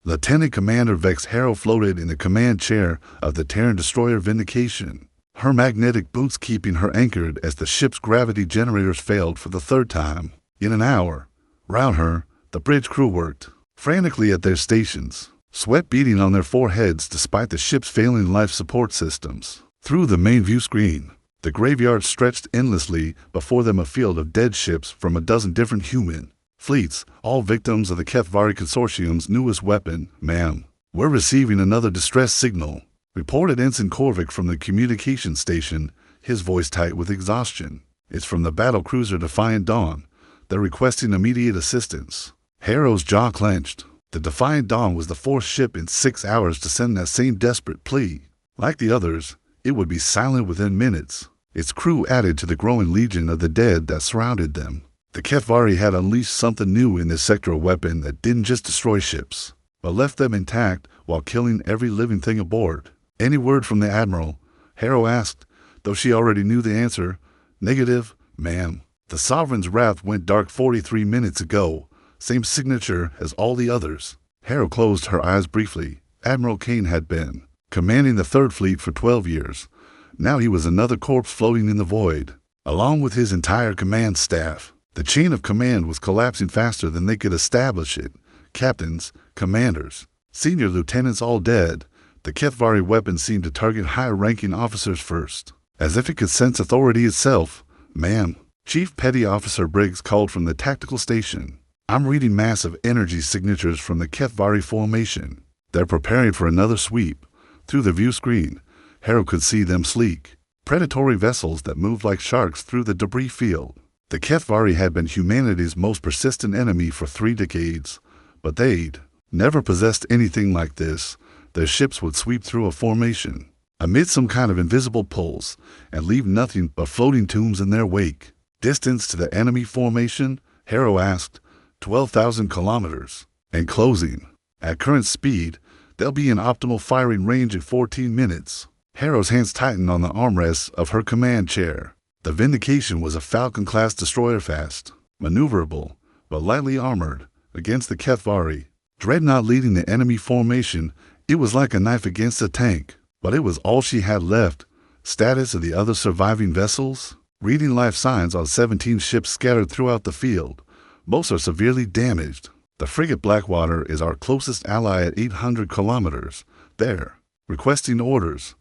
Lieutenant Commander Vex Harrow floated in the command chair of the Terran destroyer Vindication, her magnetic boots keeping her anchored as the ship's gravity generators failed for the third time. In an hour, round her, the bridge crew worked frantically at their stations, sweat beading on their foreheads despite the ship's failing life support systems. Through the main view screen, the graveyard stretched endlessly before them, a field of dead ships from a dozen different human fleets, all victims of the HFY Consortium's newest weapon. "Ma'am, we're receiving another distress signal," reported Ensign Korvik from the communication station, his voice tight with exhaustion. "It's from the battlecruiser Defiant Dawn. They're requesting immediate assistance." Harrow's jaw clenched. The Defiant Dawn was the fourth ship in 6 hours to send that same desperate plea. Like the others, it would be silent within minutes. Its crew added to the growing legion of the dead that surrounded them. The HFY had unleashed something new in this sectoral weapon that didn't just destroy ships, but left them intact while killing every living thing aboard. "Any word from the Admiral?" Harrow asked, though she already knew the answer. "Negative, ma'am. The Sovereign's wrath went dark 43 minutes ago. Same signature as all the others." Harrow closed her eyes briefly. Admiral Kane had been commanding the Third Fleet for 12 years. Now he was another corpse floating in the void, along with his entire command staff. The chain of command was collapsing faster than they could establish it. Captains, commanders, senior lieutenants all dead. The HFY weapon seemed to target higher-ranking officers first, as if it could sense authority itself. "Ma'am," Chief Petty Officer Briggs called from the tactical station, "I'm reading massive energy signatures from the HFY formation. They're preparing for another sweep." Through the view screen, Harrow could see them sleek, predatory vessels that moved like sharks through the debris field. The HFY had been humanity's most persistent enemy for 3 decades, but they'd never possessed anything like this. Their ships would sweep through a formation, amid some kind of invisible pulse, and leave nothing but floating tombs in their wake. "Distance to the enemy formation?" Harrow asked. 12,000 kilometers. And closing. At current speed, they'll be in optimal firing range in 14 minutes. Harrow's hands tightened on the armrests of her command chair. The Vindication was a Falcon-class destroyer, fast, maneuverable, but lightly armored against the HFY. Dreadnought leading the enemy formation, it was like a knife against a tank, but it was all she had left. Status of the other surviving vessels? Reading life signs on 17 ships scattered throughout the field. Most are severely damaged. The frigate Blackwater is our closest ally at 800 kilometers. There, requesting orders.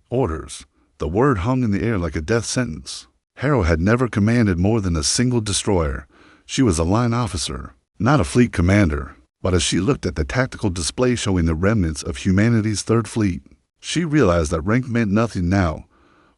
The word hung in the air like a death sentence. Harrow had never commanded more than a single destroyer. She was a line officer, not a fleet commander. But as she looked at the tactical display showing the remnants of humanity's Third Fleet, she realized that rank meant nothing now.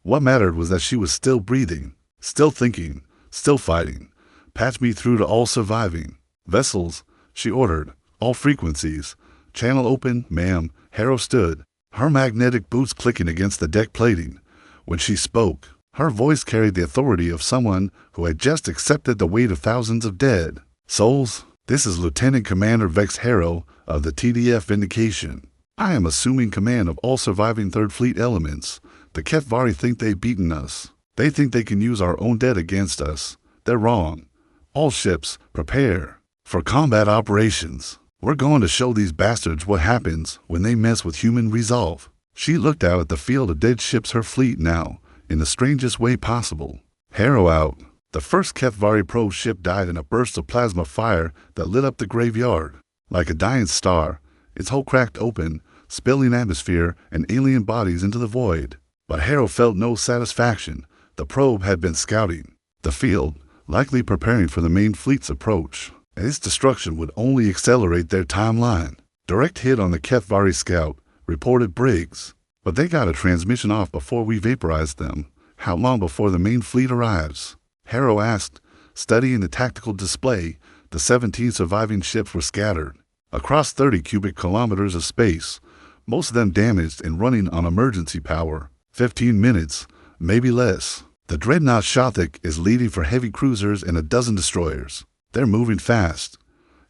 What mattered was that she was still breathing, still thinking, still fighting. "Patch me through to all surviving vessels," she ordered. "All frequencies. Channel open, ma'am." Harrow stood, her magnetic boots clicking against the deck plating. When she spoke, her voice carried the authority of someone who had just accepted the weight of thousands of dead souls. "This is Lieutenant Commander Vex Harrow of the TDF Vindication. I am assuming command of all surviving Third Fleet elements. The HFY think they've beaten us. They think they can use our own dead against us. They're wrong. All ships, prepare for combat operations. We're going to show these bastards what happens when they mess with human resolve." She looked out at the field of dead ships, her fleet now, in the strangest way possible. Harrow out. The first HFY probe ship died in a burst of plasma fire that lit up the graveyard. Like a dying star, its hull cracked open, spilling atmosphere and alien bodies into the void. But Harrow felt no satisfaction. The probe had been scouting the field, likely preparing for the main fleet's approach. Its destruction would only accelerate their timeline. "Direct hit on the HFY scout," reported Briggs. "But they got a transmission off before we vaporized them." "How long before the main fleet arrives?" Harrow asked, studying the tactical display. The 17 surviving ships were scattered across 30 cubic kilometers of space, most of them damaged and running on emergency power. 15 minutes, maybe less. The dreadnought Shothic is leading for heavy cruisers and a dozen destroyers. They're moving fast.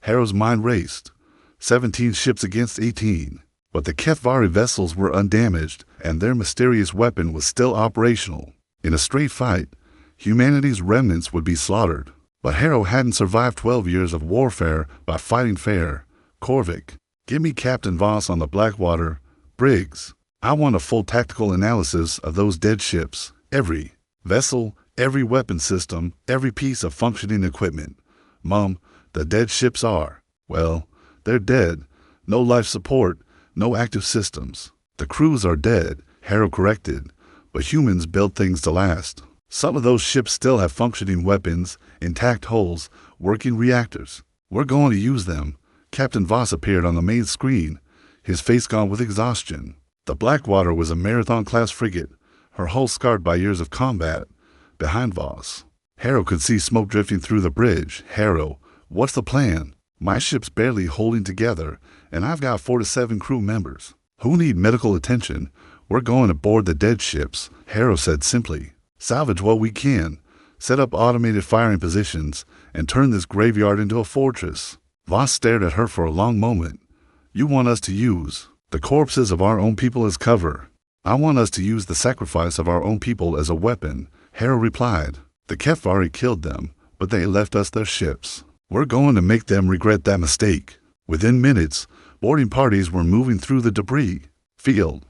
Harrow's mind raced. 17 ships against 18. But the HFY vessels were undamaged, and their mysterious weapon was still operational. In a straight fight, humanity's remnants would be slaughtered. But Harrow hadn't survived 12 years of warfare by fighting fair. Korvik, Give me Captain Voss on the Blackwater. Briggs, I want a full tactical analysis of those dead ships. Every vessel, every weapon system, every piece of functioning equipment. Mum, the dead ships are, well, they're dead. No life support, no active systems. The crews are dead, Harrow corrected, but humans build things to last. Some of those ships still have functioning weapons, intact hulls, working reactors. We're going to use them. Captain Voss appeared on the main screen, his face gone with exhaustion. The Blackwater was a Marathon-class frigate, her hull scarred by years of combat. Behind Voss, Harrow could see smoke drifting through the bridge. Harrow, what's the plan? My ship's barely holding together, and I've got 4 to 7 crew members who need medical attention. We're going to board the dead ships, Harrow said simply. Salvage what we can, set up automated firing positions, and turn this graveyard into a fortress. Voss stared at her for a long moment. You want us to use the corpses of our own people as cover. I want us to use the sacrifice of our own people as a weapon, Harrow replied. The HFY killed them, but they left us their ships. We're going to make them regret that mistake. Within minutes, boarding parties were moving through the debris field.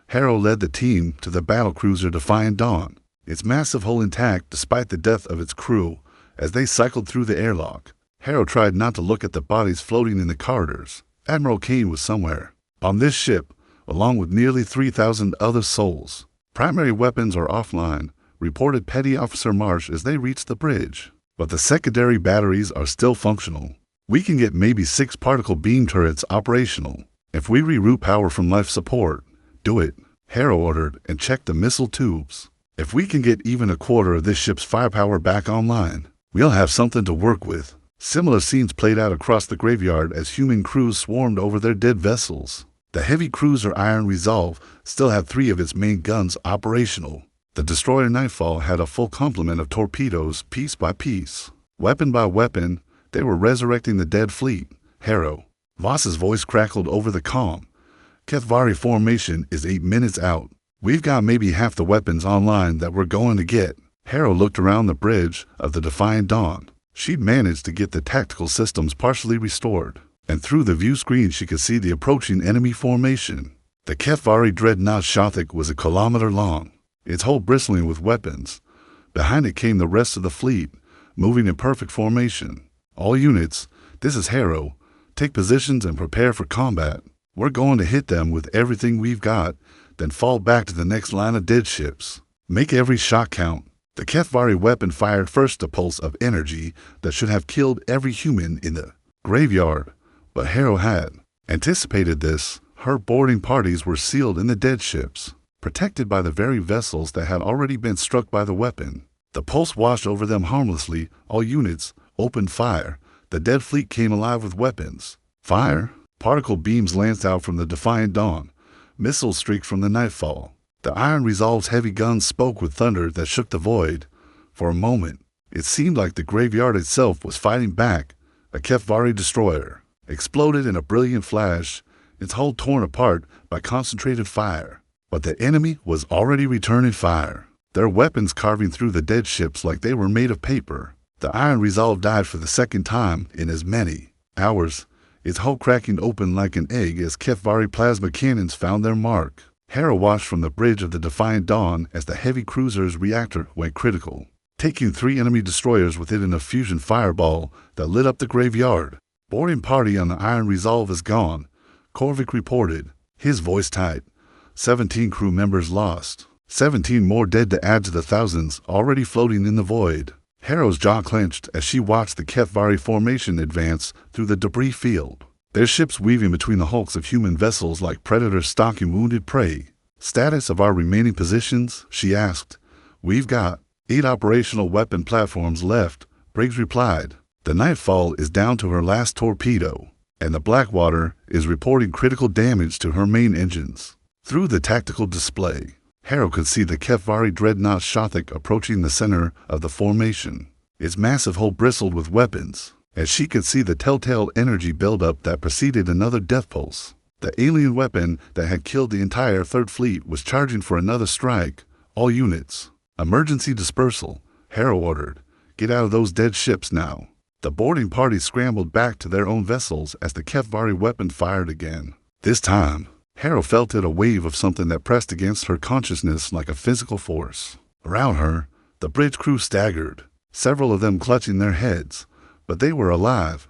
Harrow led the team to the battlecruiser Defiant Dawn, its massive hull intact despite the death of its crew. As they cycled through the airlock, Harrow tried not to look at the bodies floating in the corridors. Admiral Kane was somewhere on this ship, along with nearly 3,000 other souls. Primary weapons are offline, reported Petty Officer Marsh as they reached the bridge. But the secondary batteries are still functional. We can get maybe 6 particle beam turrets operational. If we reroute power from life support, do it, Harrow ordered, and check the missile tubes. If we can get even a quarter of this ship's firepower back online, we'll have something to work with. Similar scenes played out across the graveyard as human crews swarmed over their dead vessels. The heavy cruiser Iron Resolve still had 3 of its main guns operational. The destroyer Nightfall had a full complement of torpedoes piece by piece. Weapon by weapon, they were resurrecting the dead fleet. Harrow. Voss's voice crackled over the comm. HFY formation is 8 minutes out. We've got maybe half the weapons online that we're going to get. Harrow looked around the bridge of the Defiant Dawn. She'd managed to get the tactical systems partially restored, and through the view screen she could see the approaching enemy formation. The HFY dreadnought Shothic was a kilometer long, its hull bristling with weapons. Behind it came the rest of the fleet, moving in perfect formation. All units, this is Harrow. Take positions and prepare for combat. We're going to hit them with everything we've got, then fall back to the next line of dead ships. Make every shot count. The HFY weapon fired first a pulse of energy that should have killed every human in the graveyard, but Harrow had anticipated this. Her boarding parties were sealed in the dead ships, protected by the very vessels that had already been struck by the weapon. The pulse washed over them harmlessly. All units opened fire. The dead fleet came alive with weapons. Fire! Particle beams lanced out from the Defiant Dawn. Missiles streaked from the Nightfall. The Iron Resolve's heavy guns spoke with thunder that shook the void. For a moment, it seemed like the graveyard itself was fighting back. A HFY destroyer exploded in a brilliant flash, its hull torn apart by concentrated fire. But the enemy was already returning fire, their weapons carving through the dead ships like they were made of paper. The Iron Resolve died for the second time in as many hours, its hull cracking open like an egg as HFY plasma cannons found their mark. Harrow watched from the bridge of the Defiant Dawn as the heavy cruiser's reactor went critical, taking 3 enemy destroyers with it in a fusion fireball that lit up the graveyard. Boarding party on the Iron Resolve is gone, Korvik reported, his voice tight. 17 crew members lost, 17 more dead to add to the thousands already floating in the void. Harrow's jaw clenched as she watched the HFY formation advance through the debris field, their ships weaving between the hulks of human vessels like predators stalking wounded prey. Status of our remaining positions, she asked. We've got 8 operational weapon platforms left, Briggs replied. The Nightfall is down to her last torpedo, and the Blackwater is reporting critical damage to her main engines. Through the tactical display, Harrow could see the HFY dreadnought Shothic approaching the center of the formation. Its massive hull bristled with weapons, as she could see the telltale energy buildup that preceded another death pulse. The alien weapon that had killed the entire Third Fleet was charging for another strike. All units, emergency dispersal, Harrow ordered. Get out of those dead ships now. The boarding party scrambled back to their own vessels as the HFY weapon fired again. This time, Harrow felt a wave of something that pressed against her consciousness like a physical force. Around her, the bridge crew staggered, several of them clutching their heads, but they were alive.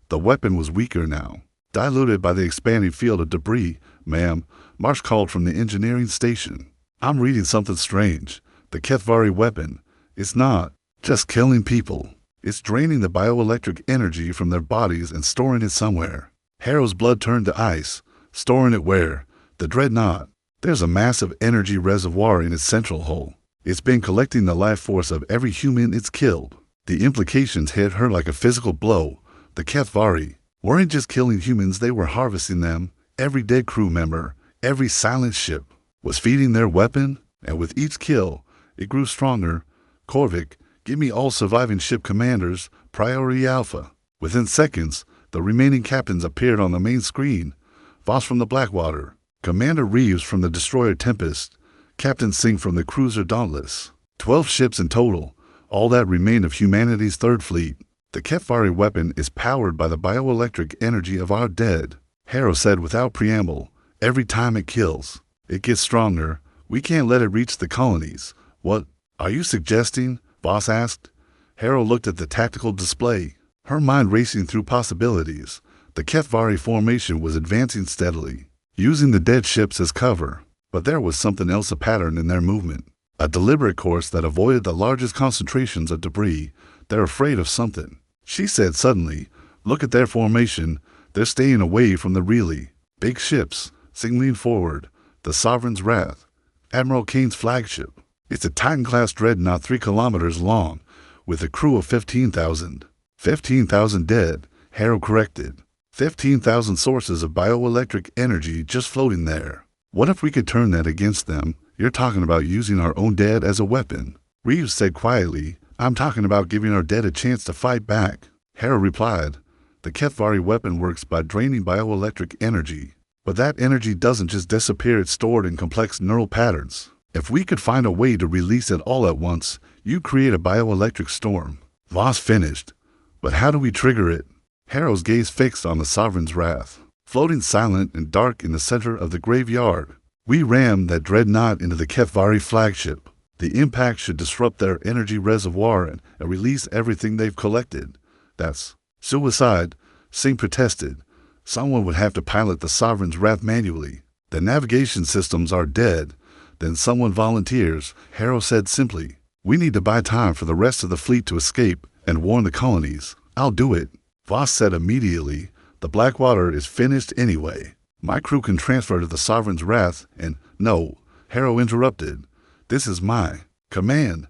The weapon was weaker now, diluted by the expanding field of debris. "Ma'am," Marsh called from the engineering station. "I'm reading something strange. The HFY weapon, it's not just killing people. It's draining the bioelectric energy from their bodies and storing it somewhere." Harrow's blood turned to ice. Storing it where? The dreadnought. There's a massive energy reservoir in its central hull. It's been collecting the life force of every human it's killed. The implications hit her like a physical blow. The HFY weren't just killing humans, they were harvesting them. Every dead crew member, every silent ship, was feeding their weapon, and with each kill, it grew stronger. "Korvik, give me all surviving ship commanders, Priority Alpha." Within seconds, the remaining captains appeared on the main screen. Voss from the Blackwater, Commander Reeves from the destroyer Tempest, Captain Singh from the cruiser Dauntless. 12 ships in total, all that remained of humanity's third fleet. "The HFY weapon is powered by the bioelectric energy of our dead," Harrow said without preamble. "Every time it kills, it gets stronger. We can't let it reach the colonies." "What are you suggesting?" Voss asked. Harrow looked at the tactical display, her mind racing through possibilities. The HFY formation was advancing steadily, using the dead ships as cover, but there was something else, a pattern in their movement, a deliberate course that avoided the largest concentrations of debris. "They're afraid of something," she said suddenly. "Look at their formation. They're staying away from the really big ships, signaling forward. The Sovereign's Wrath, Admiral Kane's flagship. It's a Titan-class dreadnought 3 kilometers long, with a crew of 15,000. 15,000 dead," Harrow corrected. 15,000 sources of bioelectric energy just floating there. "What if we could turn that against them?" "You're talking about using our own dead as a weapon," Reeves said quietly. "I'm talking about giving our dead a chance to fight back," Harrow replied. "The HFY weapon works by draining bioelectric energy, but that energy doesn't just disappear, it's stored in complex neural patterns. If we could find a way to release it all at once, you create a bioelectric storm." Voss finished. "But how do we trigger it?" Harrow's gaze fixed on the Sovereign's Wrath, floating silent and dark in the center of the graveyard. "We ram that dreadnought into the HFY flagship. The impact should disrupt their energy reservoir and release everything they've collected." "That's suicide," Singh protested. "Someone would have to pilot the Sovereign's Wrath manually. The navigation systems are dead." "Then someone volunteers," Harrow said simply. "We need to buy time for the rest of the fleet to escape and warn the colonies." "I'll do it," Voss said immediately. "The Blackwater is finished anyway. My crew can transfer to the Sovereign's Wrath and—" "No," Harrow interrupted. "This is my command,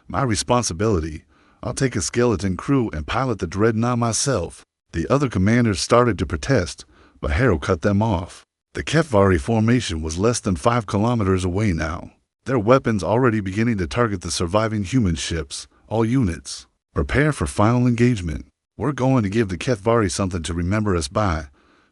my responsibility. I'll take a skeleton crew and pilot the dreadnought myself." The other commanders started to protest, but Harrow cut them off. The HFY formation was less than 5 kilometers away now, their weapons already beginning to target the surviving human ships. "All units, prepare for final engagement. We're going to give the HFY something to remember us by."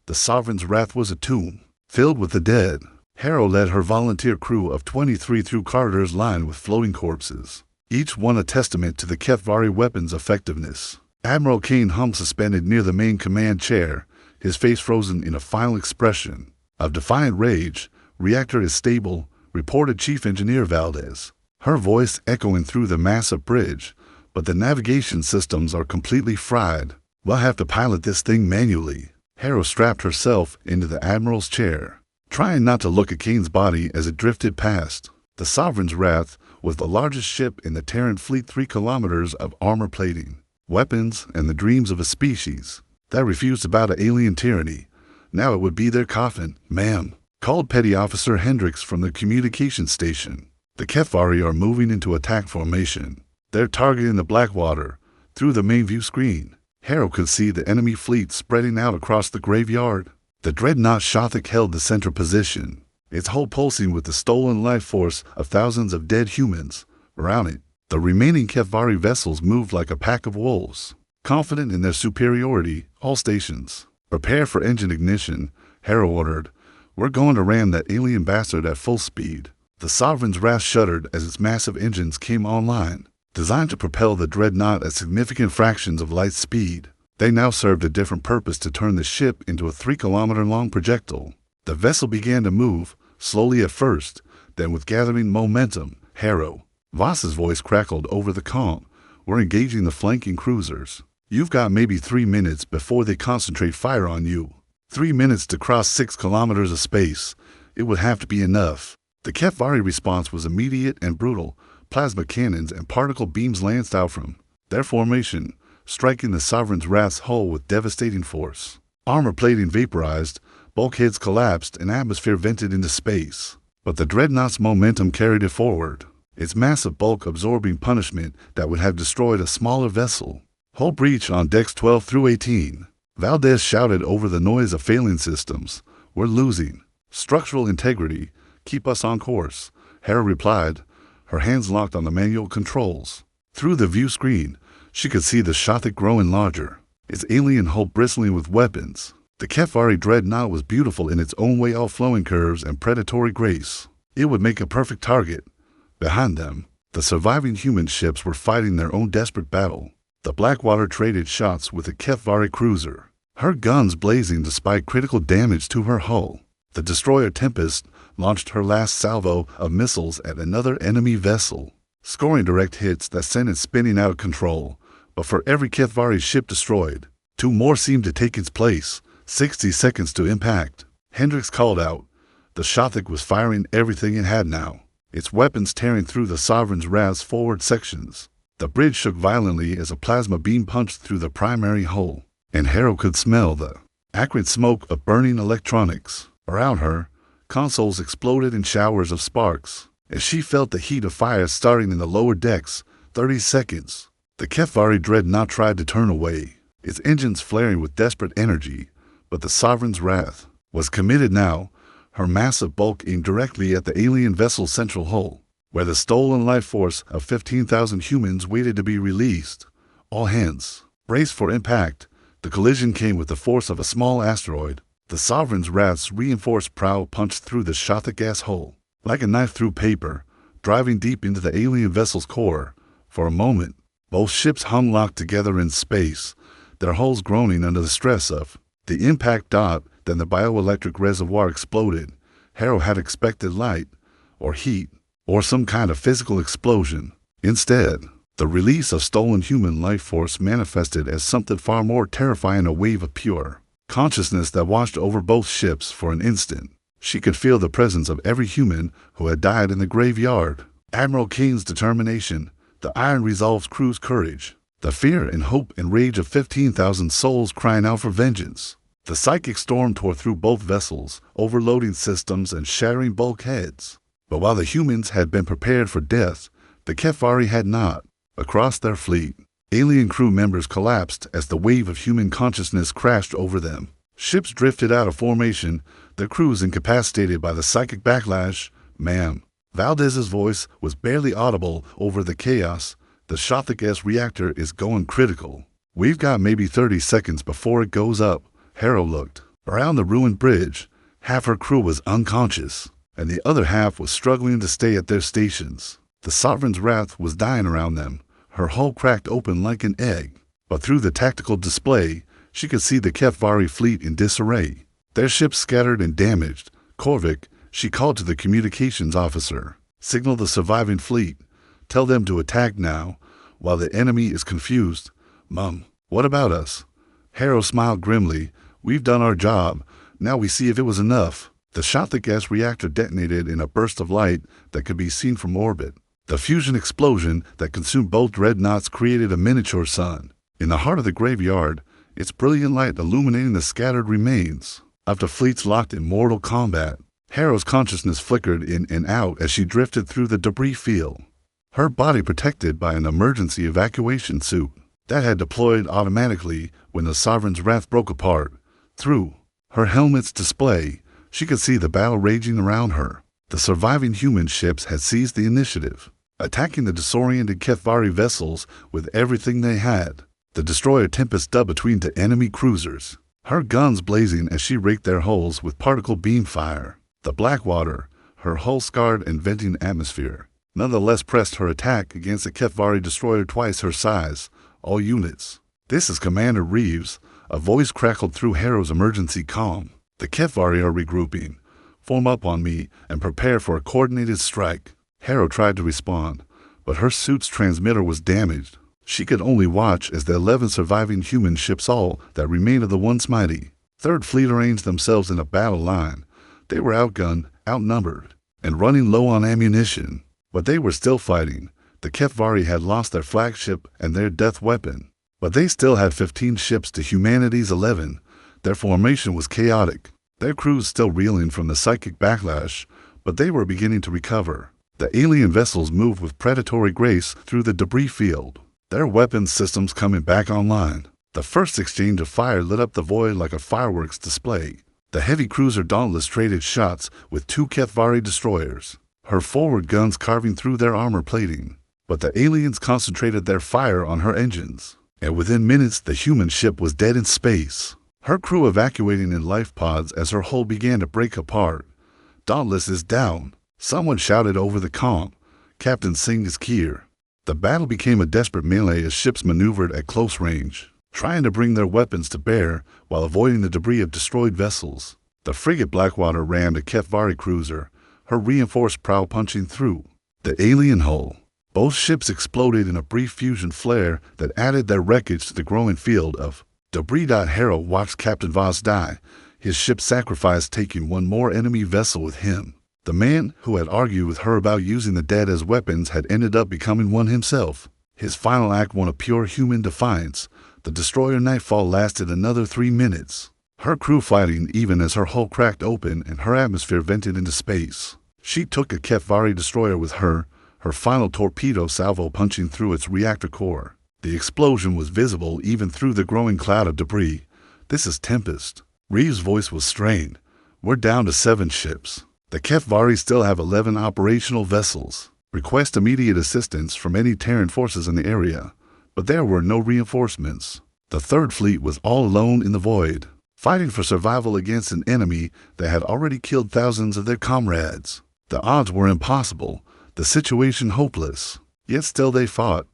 The Sovereign's Wrath was a tomb, filled with the dead. Harrow led her volunteer crew of 23 through corridors lined with floating corpses, each one a testament to the HFY weapon's effectiveness. Admiral Kane hung suspended near the main command chair, his face frozen in a final expression of defiant rage. "Reactor is stable," reported Chief Engineer Valdez, her voice echoing through the massive bridge. "But the navigation systems are completely fried. We'll have to pilot this thing manually." Harrow strapped herself into the Admiral's chair, trying not to look at Kane's body as it drifted past. The Sovereign's Wrath was the largest ship in the Terran fleet, 3 kilometers of armor plating, weapons, and the dreams of a species that refused to bow to alien tyranny. Now it would be their coffin. "Ma'am," called Petty Officer Hendricks from the communication station. "The HFY are moving into attack formation. They're targeting the Blackwater." Through the main view screen, Harrow could see the enemy fleet spreading out across the graveyard. The dreadnought Shothik held the center position, its hull pulsing with the stolen life force of thousands of dead humans. Around it, the remaining HFY vessels moved like a pack of wolves, confident in their superiority. "All stations, prepare for engine ignition," Harrow ordered. "We're going to ram that alien bastard at full speed." The Sovereign's Wrath shuddered as its massive engines came online. Designed to propel the dreadnought at significant fractions of light speed, they now served a different purpose to turn the ship into a 3-kilometer-long projectile. The vessel began to move, slowly at first, then with gathering momentum, Harrow. Voss's voice crackled over the comm. We're engaging the flanking cruisers. You've got maybe 3 minutes before they concentrate fire on you. 3 minutes to cross 6 kilometers of space. It would have to be enough. The HFY response was immediate and brutal. Plasma cannons and particle beams lanced out from their formation, striking the Sovereign's Wrath's hull with devastating force. Armor plating vaporized, bulkheads collapsed, and atmosphere vented into space. But the dreadnought's momentum carried it forward, its massive bulk absorbing punishment that would have destroyed a smaller vessel. Hull breach on decks 12 through 18. Valdez shouted over the noise of failing systems. We're losing. Structural integrity. Keep us on course. Hera replied, her hands locked on the manual controls. Through the view screen, she could see the Shothic growing larger, its alien hull bristling with weapons. The HFY dreadnought was beautiful in its own way, all flowing curves and predatory grace. It would make a perfect target. Behind them, the surviving human ships were fighting their own desperate battle. The Blackwater traded shots with a HFY cruiser, her guns blazing despite critical damage to her hull. The destroyer Tempest launched her last salvo of missiles at another enemy vessel, scoring direct hits that sent it spinning out of control. But for every HFY ship destroyed, 2 more seemed to take its place. 60 seconds to impact. Hendricks called out. The Shothic was firing everything it had now, its weapons tearing through the Sovereign's Wrath's forward sections. The bridge shook violently as a plasma beam punched through the primary hull, and Harrow could smell the acrid smoke of burning electronics. Around her, consoles exploded in showers of sparks, as she felt the heat of fire starting in the lower decks. 30 seconds. The HFY dreadnought tried to turn away, its engines flaring with desperate energy, but the Sovereign's Wrath was committed now, her massive bulk aimed directly at the alien vessel's central hull, where the stolen life force of 15,000 humans waited to be released. All hands braced for impact. The collision came with the force of a small asteroid. The Sovereign's Wrath's reinforced prow punched through the Shothic gas hull, like a knife through paper, driving deep into the alien vessel's core. For a moment, both ships hung locked together in space, their hulls groaning under the stress of the impact. Then the bioelectric reservoir exploded. Harrow had expected light, or heat, or some kind of physical explosion. Instead, the release of stolen human life force manifested as something far more terrifying, a wave of pure consciousness that washed over both ships for an instant. She could feel the presence of every human who had died in the graveyard. Admiral Kane's determination, the Iron Resolve's crew's courage, the fear and hope and rage of 15,000 souls crying out for vengeance. The psychic storm tore through both vessels, overloading systems and shattering bulkheads. But while the humans had been prepared for death, the HFY had not. Across their fleet, alien crew members collapsed as the wave of human consciousness crashed over them. Ships drifted out of formation, their crews incapacitated by the psychic backlash. Ma'am. Valdez's voice was barely audible over the chaos. The Shothic S reactor is going critical. We've got maybe 30 seconds before it goes up. Harrow looked around the ruined bridge. Half her crew was unconscious, and the other half was struggling to stay at their stations. The Sovereign's Wrath was dying around them, her hull cracked open like an egg. But through the tactical display, she could see the HFY fleet in disarray, their ships scattered and damaged. Korvik, she called to the communications officer. Signal the surviving fleet. Tell them to attack now, while the enemy is confused. Mum, what about us? Harrow smiled grimly. We've done our job. Now we see if it was enough. The Shothic gas reactor detonated in a burst of light that could be seen from orbit. The fusion explosion that consumed both dreadnoughts created a miniature sun. In the heart of the graveyard, its brilliant light illuminating the scattered remains of the fleets locked in mortal combat. Harrow's consciousness flickered in and out as she drifted through the debris field, her body protected by an emergency evacuation suit that had deployed automatically when the Sovereign's Wrath broke apart. Through her helmet's display, she could see the battle raging around her. The surviving human ships had seized the initiative, attacking the disoriented HFY vessels with everything they had. The destroyer Tempest dug between the enemy cruisers, her guns blazing as she raked their hulls with particle beam fire. The Blackwater, her hull scarred and venting atmosphere, nonetheless pressed her attack against a HFY destroyer twice her size. All units. This is Commander Reeves. A voice crackled through Harrow's emergency comm. The HFY are regrouping. Form up on me and prepare for a coordinated strike. Harrow tried to respond, but her suit's transmitter was damaged. She could only watch as the 11 surviving human ships, all that remained of the once mighty Third Fleet, arranged themselves in a battle line. They were outgunned, outnumbered, and running low on ammunition. But they were still fighting. The HFY had lost their flagship and their death weapon. But they still had 15 ships to humanity's 11. Their formation was chaotic. Their crews still reeling from the psychic backlash, but they were beginning to recover. The alien vessels moved with predatory grace through the debris field, their weapons systems coming back online. The first exchange of fire lit up the void like a fireworks display. The heavy cruiser Dauntless traded shots with 2 HFY destroyers, her forward guns carving through their armor plating. But the aliens concentrated their fire on her engines, and within minutes the human ship was dead in space, her crew evacuating in life pods as her hull began to break apart. Dauntless is down, someone shouted over the comm. Captain Singh is here. The battle became a desperate melee as ships maneuvered at close range, trying to bring their weapons to bear while avoiding the debris of destroyed vessels. The frigate Blackwater rammed a HFY cruiser, her reinforced prow punching through the alien hull. Both ships exploded in a brief fusion flare that added their wreckage to the growing field of debris. Harrow watched Captain Voss die, his ship sacrificed, taking one more enemy vessel with him. The man who had argued with her about using the dead as weapons had ended up becoming one himself. His final act, one of pure human defiance. The destroyer Nightfall lasted another 3 minutes, her crew fighting even as her hull cracked open and her atmosphere vented into space. She took a HFY destroyer with her, her final torpedo salvo punching through its reactor core. The explosion was visible even through the growing cloud of debris. "This is Tempest." Reeves' voice was strained. "We're down to 7 ships. The HFY still have 11 operational vessels. Request immediate assistance from any Terran forces in the area." But there were no reinforcements. The Third Fleet was all alone in the void, fighting for survival against an enemy that had already killed thousands of their comrades. The odds were impossible, the situation hopeless. Yet still they fought.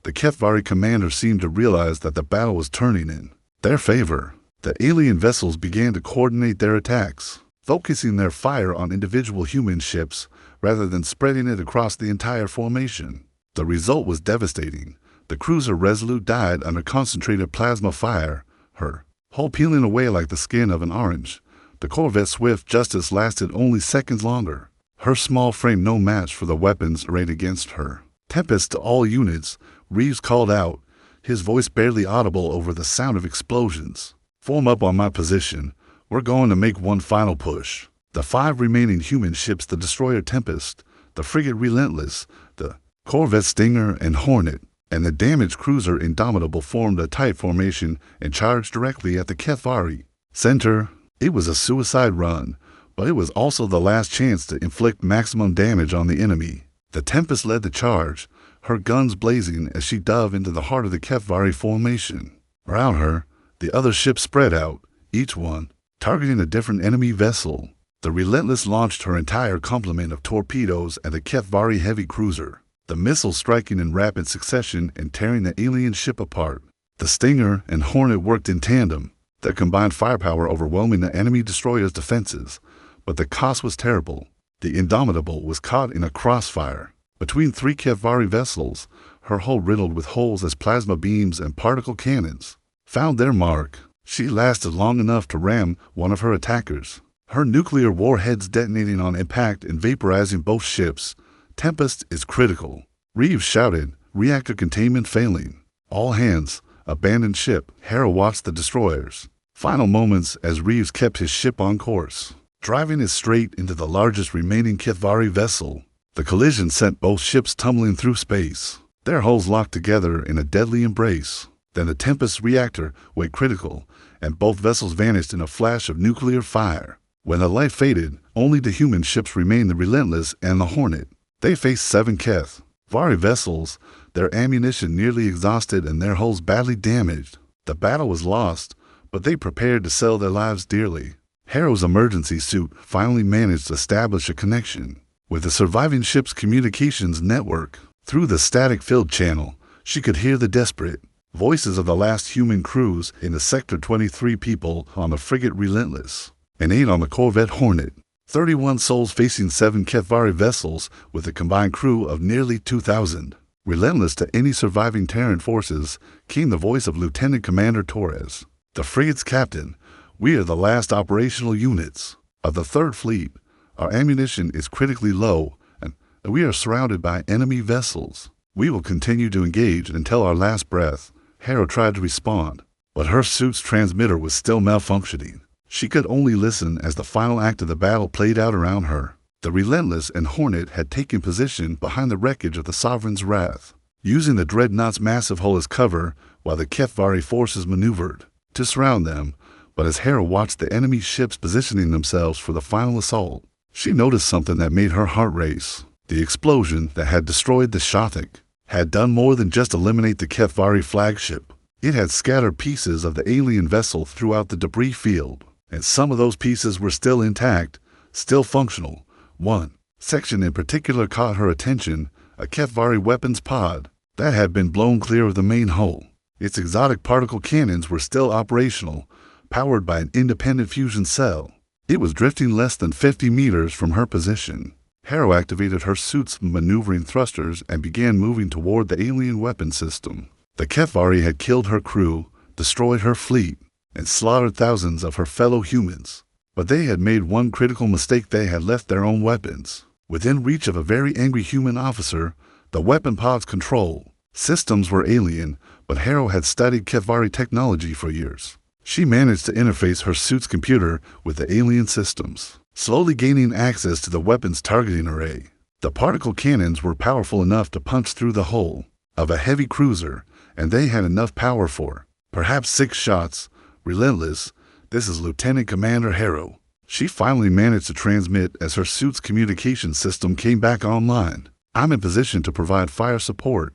The HFY commander seemed to realize that the battle was turning in their favor. The alien vessels began to coordinate their attacks, focusing their fire on individual human ships rather than spreading it across the entire formation. The result was devastating. The cruiser Resolute died under concentrated plasma fire, her hull peeling away like the skin of an orange. The corvette Swift Justice lasted only seconds longer, her small frame no match for the weapons arrayed against her. "Tempest to all units," Reeves called out, his voice barely audible over the sound of explosions. "Form up on my position. We're going to make one final push." The 5 remaining human ships, the destroyer Tempest, the frigate Relentless, the corvette Stinger and Hornet, and the damaged cruiser Indomitable, formed a tight formation and charged directly at the HFY center. It was a suicide run, but it was also the last chance to inflict maximum damage on the enemy. The Tempest led the charge, her guns blazing as she dove into the heart of the HFY formation. Around her, the other ships spread out, each one targeting a different enemy vessel. The Relentless launched her entire complement of torpedoes at the HFY heavy cruiser, the missiles striking in rapid succession and tearing the alien ship apart. The Stinger and Hornet worked in tandem, their combined firepower overwhelming the enemy destroyer's defenses, but the cost was terrible. The Indomitable was caught in a crossfire between 3 HFY vessels, her hull riddled with holes as plasma beams and particle cannons found their mark. She lasted long enough to ram one of her attackers, her nuclear warheads detonating on impact and vaporizing both ships. "Tempest is critical," Reeves shouted, reactor containment failing. "All hands, abandon ship." Harrow watched the destroyers' final moments as Reeves kept his ship on course, driving it straight into the largest remaining HFY vessel. The collision sent both ships tumbling through space, their hulls locked together in a deadly embrace. Then the Tempest's reactor went critical, and both vessels vanished in a flash of nuclear fire. When the light faded, only the human ships remained, the Relentless and the Hornet. They faced 7 HFY vessels, their ammunition nearly exhausted and their hulls badly damaged. The battle was lost, but they prepared to sell their lives dearly. Harrow's emergency suit finally managed to establish a connection. with the surviving ship's communications network. Through the static-filled channel, she could hear the desperate voices of the last human crews in the Sector 23 people on the frigate Relentless, and 8 on the Corvette Hornet. 31 souls facing 7 HFY vessels with a combined crew of nearly 2,000. Relentless to any surviving Terran forces came the voice of Lieutenant Commander Torres, the frigate's captain. We are the last operational units of the 3rd Fleet. Our ammunition is critically low, and we are surrounded by enemy vessels. We will continue to engage until our last breath. Harrow tried to respond, but her suit's transmitter was still malfunctioning. She could only listen as the final act of the battle played out around her. The Relentless and Hornet had taken position behind the wreckage of the Sovereign's Wrath, using the Dreadnought's massive hull as cover while the HFY forces maneuvered to surround them. But as Harrow watched the enemy ships positioning themselves for the final assault, she noticed something that made her heart race. The explosion that had destroyed the Shothic had done more than just eliminate the HFY flagship. It had scattered pieces of the alien vessel throughout the debris field, and some of those pieces were still intact, still functional. One section in particular caught her attention, a HFY weapons pod that had been blown clear of the main hull. Its exotic particle cannons were still operational, powered by an independent fusion cell. It was drifting less than 50 meters from her position. Harrow activated her suit's maneuvering thrusters and began moving toward the alien weapon system. The HFY had killed her crew, destroyed her fleet, and slaughtered thousands of her fellow humans. But they had made one critical mistake. They had left their own weapons within reach of a very angry human officer. The weapon pod's control systems were alien, but Harrow had studied HFY technology for years. She managed to interface her suit's computer with the alien systems, slowly gaining access to the weapon's targeting array. The particle cannons were powerful enough to punch through the hull of a heavy cruiser, and they had enough power for perhaps 6 shots. Relentless, this is Lieutenant Commander Harrow. She finally managed to transmit as her suit's communication system came back online. I'm in position to provide fire support.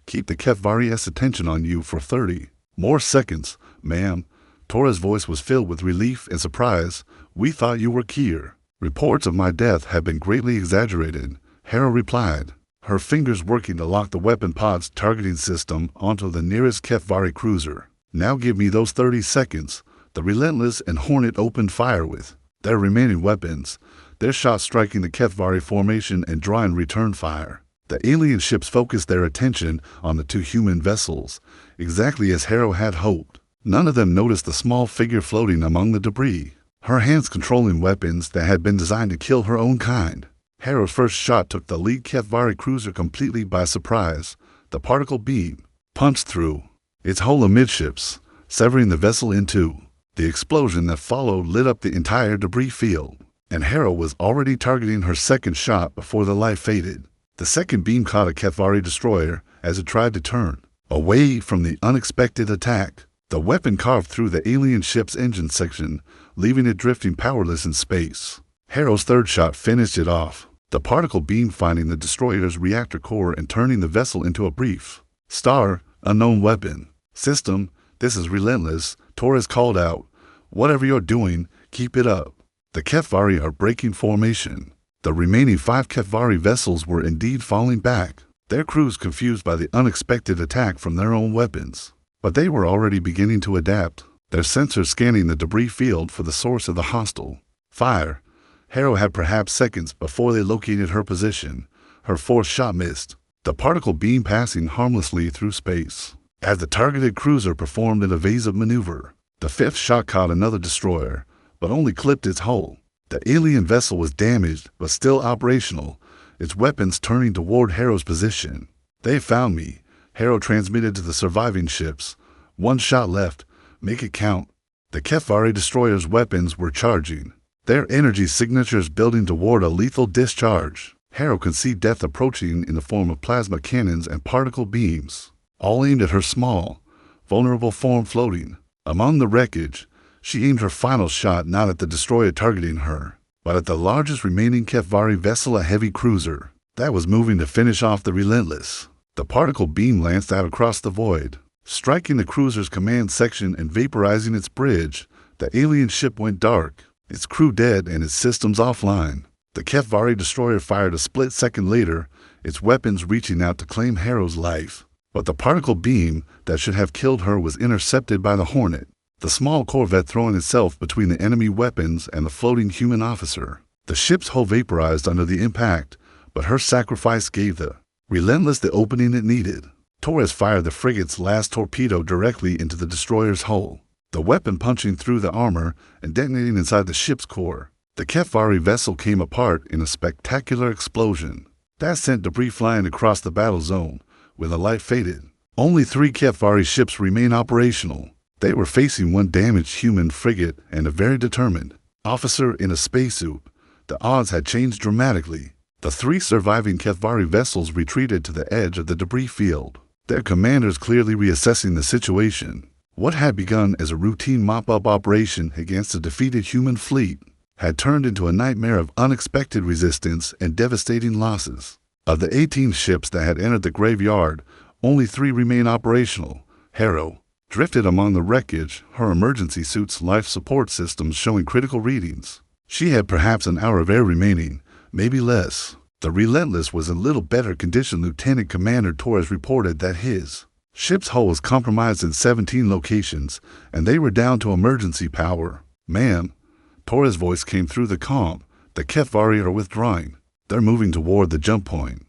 Keep the HFY's attention on you for 30 more seconds, ma'am. Torres' voice was filled with relief and surprise. We thought you were here. Reports of my death have been greatly exaggerated, Harrow replied, her fingers working to lock the weapon pod's targeting system onto the nearest HFY cruiser. Now give me those 30 seconds. The Relentless and Hornet opened fire with their remaining weapons, their shots striking the HFY formation and drawing return fire. The alien ships focused their attention on the 2 human vessels, exactly as Harrow had hoped. None of them noticed the small figure floating among the debris, her hands controlling weapons that had been designed to kill her own kind. Harrow's first shot took the lead HFY cruiser completely by surprise. The particle beam punched through its hull amidships, severing the vessel in 2. The explosion that followed lit up the entire debris field, and Harrow was already targeting her second shot before the light faded. The second beam caught a HFY destroyer as it tried to turn away from the unexpected attack. The weapon carved through the alien ship's engine section, leaving it drifting powerless in space. Harrow's third shot finished it off, the particle beam finding the destroyer's reactor core and turning the vessel into a brief star, unknown weapon system. This is Relentless, Torres called out. Whatever you're doing, keep it up. The HFY are breaking formation. The remaining 5 HFY vessels were indeed falling back, their crews confused by the unexpected attack from their own weapons. But they were already beginning to adapt, their sensors scanning the debris field for the source of the hostile fire. Harrow had perhaps seconds before they located her position. Her 4th shot missed, the particle beam passing harmlessly through space. As the targeted cruiser performed an evasive maneuver, the 5th shot caught another destroyer, but only clipped its hull. The alien vessel was damaged, but still operational, its weapons turning toward Harrow's position. They found me, Harrow transmitted to the surviving ships. 1 shot left, make it count. The HFY destroyer's weapons were charging, their energy signatures building toward a lethal discharge. Harrow could see death approaching in the form of plasma cannons and particle beams, all aimed at her small, vulnerable form floating among the wreckage. She aimed her final shot not at the destroyer targeting her, but at the largest remaining HFY vessel, a heavy cruiser that was moving to finish off the Relentless. The particle beam lanced out across the void, striking the cruiser's command section and vaporizing its bridge. The alien ship went dark, its crew dead and its systems offline. The HFY destroyer fired a split second later, its weapons reaching out to claim Harrow's life. But the particle beam that should have killed her was intercepted by the Hornet, the small corvette throwing itself between the enemy weapons and the floating human officer. The ship's hull vaporized under the impact, but her sacrifice gave the Relentless the opening it needed. Torres fired the frigate's last torpedo directly into the destroyer's hull, the weapon punching through the armor and detonating inside the ship's core. The HFY vessel came apart in a spectacular explosion that sent debris flying across the battle zone. When the light faded, only 3 HFY ships remained operational. They were facing one damaged human frigate and a very determined officer in a spacesuit. The odds had changed dramatically. The 3 surviving HFY vessels retreated to the edge of the debris field, their commanders clearly reassessing the situation. What had begun as a routine mop-up operation against a defeated human fleet had turned into a nightmare of unexpected resistance and devastating losses. Of the 18 ships that had entered the graveyard, only 3 remained operational. Harrow drifted among the wreckage, her emergency suit's life support systems showing critical readings. She had perhaps an hour of air remaining, maybe less. The Relentless was in little better condition. Lieutenant Commander Torres reported that his ship's hull was compromised in 17 locations, and they were down to emergency power. "Ma'am," Torres' voice came through the comm, "the HFY are withdrawing. They're moving toward the jump point."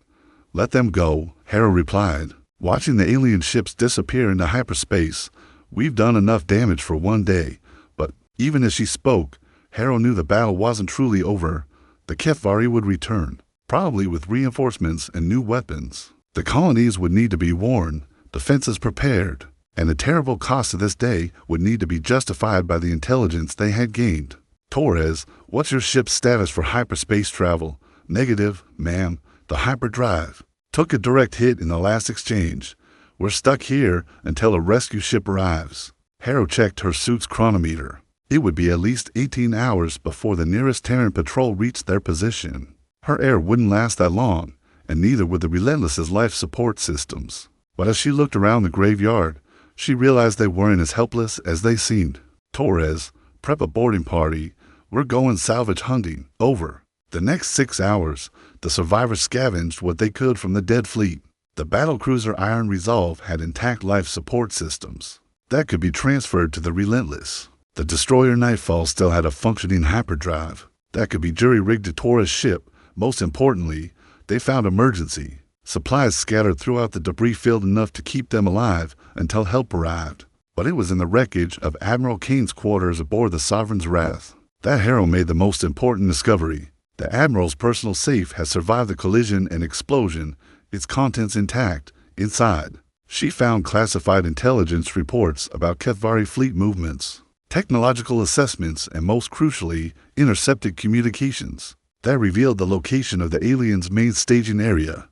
"Let them go," Harrow replied. "Watching the alien ships disappear into hyperspace, we've done enough damage for one day." But even as she spoke, Harrow knew the battle wasn't truly over. The HFY would return, probably with reinforcements and new weapons. The colonies would need to be warned, defenses prepared, and the terrible cost of this day would need to be justified by the intelligence they had gained. "Torres, what's your ship's status for hyperspace travel?" "Negative, ma'am. The hyperdrive took a direct hit in the last exchange. We're stuck here until a rescue ship arrives." Harrow checked her suit's chronometer. It would be at least 18 hours before the nearest Terran patrol reached their position. Her air wouldn't last that long, and neither would the Relentless's life support systems. But as she looked around the graveyard, she realized they weren't as helpless as they seemed. "Torres, prep a boarding party. We're going salvage hunting. Over." The next 6 hours, the survivors scavenged what they could from the dead fleet. The battlecruiser Iron Resolve had intact life support systems that could be transferred to the Relentless. The destroyer Nightfall still had a functioning hyperdrive that could be jury-rigged to Torres' ship. Most importantly, they found emergency supplies scattered throughout the debris field, enough to keep them alive until help arrived. But it was in the wreckage of Admiral Kane's quarters aboard the Sovereign's Wrath that Harrow made the most important discovery. The Admiral's personal safe had survived the collision and explosion, its contents intact. Inside, she found classified intelligence reports about HFY fleet movements, technological assessments, and most crucially, intercepted communications that revealed the location of the aliens' main staging area.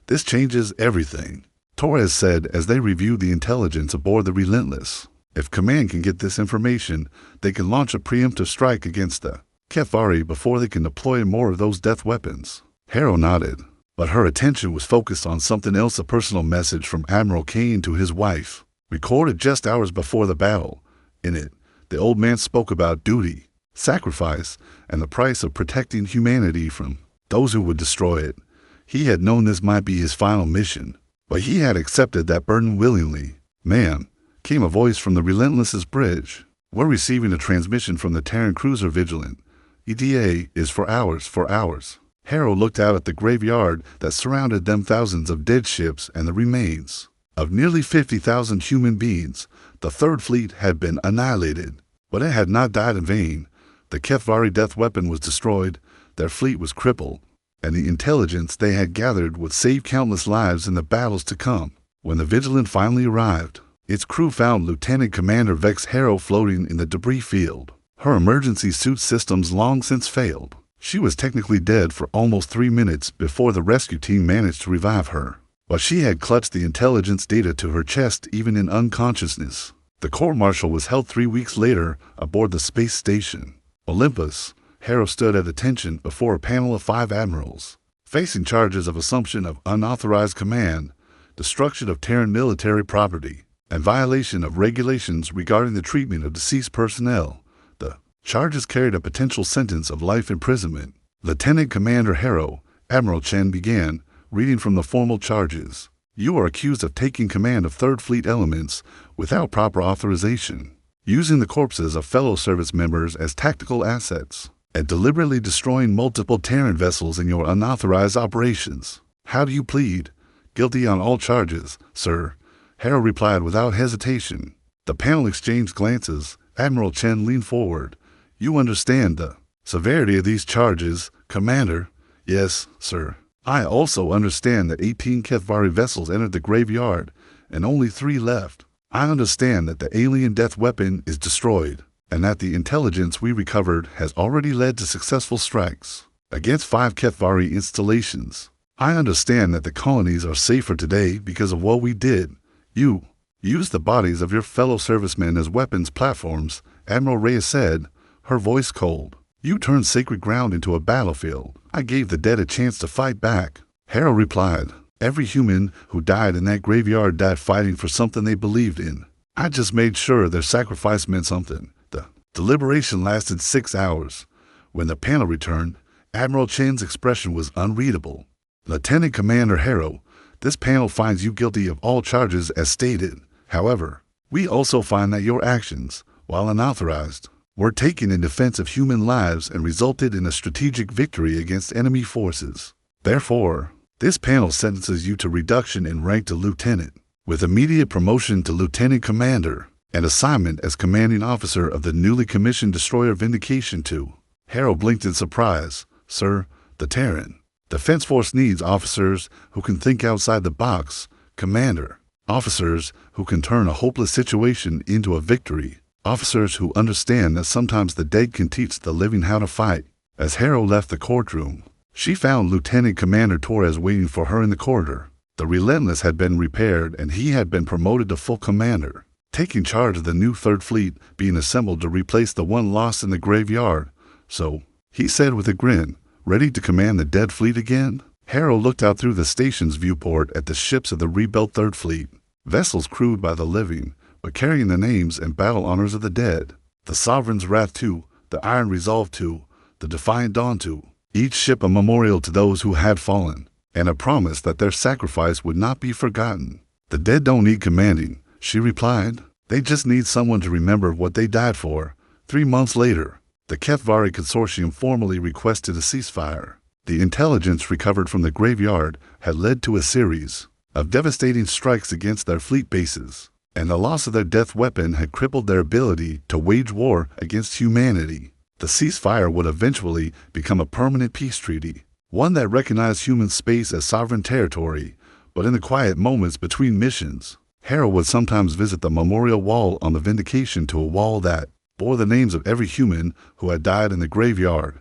"This changes everything," Torres said as they reviewed the intelligence aboard the Relentless. "If Command can get this information, they can launch a preemptive strike against the HFY before they can deploy more of those death weapons." Harrow nodded, but her attention was focused on something else. A personal message from Admiral Kane to his wife, recorded just hours before the battle. In it, the old man spoke about duty, sacrifice, and the price of protecting humanity from those who would destroy it. He had known this might be his final mission, but he had accepted that burden willingly. "Ma'am," came a voice from the Relentless's bridge. "We're receiving a transmission from the Terran cruiser Vigilant. ETA is for hours, for hours." Harrow looked out at the graveyard that surrounded them, thousands of dead ships and the remains of nearly 50,000 human beings. The Third Fleet had been annihilated, but it had not died in vain. The HFY death weapon was destroyed, their fleet was crippled, and the intelligence they had gathered would save countless lives in the battles to come. When the Vigilant finally arrived, its crew found Lieutenant Commander Vex Harrow floating in the debris field. Her emergency suit systems long since failed. She was technically dead for almost 3 minutes before the rescue team managed to revive her, but she had clutched the intelligence data to her chest even in unconsciousness. The court-martial was held 3 weeks later aboard the space station Olympus. Harrow stood at attention before a panel of 5 admirals, facing charges of assumption of unauthorized command, destruction of Terran military property, and violation of regulations regarding the treatment of deceased personnel. The charges carried a potential sentence of life imprisonment. Lieutenant Commander Harrow, Admiral Chen began, reading from the formal charges. You are accused of taking command of Third Fleet elements without proper authorization, using the corpses of fellow service members as tactical assets, and deliberately destroying multiple Terran vessels in your unauthorized operations. How do you plead? Guilty on all charges, sir, Harrow replied without hesitation. The panel exchanged glances. Admiral Chen leaned forward. You understand the severity of these charges, Commander? Yes, sir. I also understand that 18 HFY vessels entered the graveyard, and only 3 left. I understand that the alien death weapon is destroyed, and that the intelligence we recovered has already led to successful strikes against 5 HFY installations. I understand that the colonies are safer today because of what we did. You used the bodies of your fellow servicemen as weapons platforms, Admiral Reyes said, her voice cold. You turned sacred ground into a battlefield. I gave the dead a chance to fight back. Harrow replied, every human who died in that graveyard died fighting for something they believed in. I just made sure their sacrifice meant something. The deliberation lasted 6 hours. When the panel returned, Admiral Chen's expression was unreadable. Lieutenant Commander Harrow, this panel finds you guilty of all charges as stated. However, we also find that your actions, while unauthorized, were taken in defense of human lives and resulted in a strategic victory against enemy forces. Therefore, this panel sentences you to reduction in rank to lieutenant, with immediate promotion to lieutenant commander, and assignment as commanding officer of the newly commissioned destroyer Vindication II. Harrow blinked in surprise. Sir, the Terran Defense Force needs officers who can think outside the box, Commander. Officers who can turn a hopeless situation into a victory. Officers who understand that sometimes the dead can teach the living how to fight. As Harrow left the courtroom, she found Lieutenant Commander Torres waiting for her in the corridor. The Relentless had been repaired and he had been promoted to full commander, taking charge of the new Third Fleet being assembled to replace the one lost in the graveyard. So, he said with a grin, ready to command the dead fleet again? Harrow looked out through the station's viewport at the ships of the rebuilt Third Fleet, vessels crewed by the living, but carrying the names and battle honors of the dead. The Sovereign's Wrath II, the Iron Resolve II, the Defiant Dawn II, each ship a memorial to those who had fallen, and a promise that their sacrifice would not be forgotten. The dead don't need commanding, she replied. They just need someone to remember what they died for. 3 months later, the HFY Consortium formally requested a ceasefire. The intelligence recovered from the graveyard had led to a series of devastating strikes against their fleet bases, and the loss of their death weapon had crippled their ability to wage war against humanity. The ceasefire would eventually become a permanent peace treaty, one that recognized human space as sovereign territory, but in the quiet moments between missions, Harrow would sometimes visit the memorial wall on the Vindication to a wall that bore the names of every human who had died in the graveyard.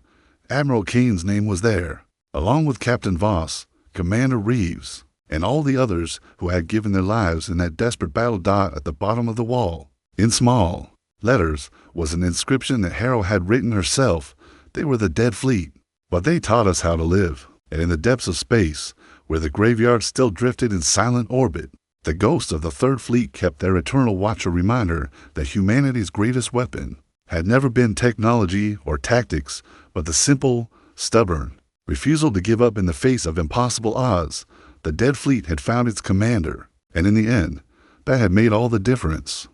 Admiral Kane's name was there, along with Captain Voss, Commander Reeves, and all the others who had given their lives in that desperate battle. At the bottom of the wall, in small letters, was an inscription that Harrow had written herself. They were the dead fleet, but they taught us how to live. And in the depths of space, where the graveyard still drifted in silent orbit, the ghosts of the Third Fleet kept their eternal watch, a reminder that humanity's greatest weapon had never been technology or tactics, but the simple, stubborn refusal to give up in the face of impossible odds. The dead fleet had found its commander, and in the end, that had made all the difference.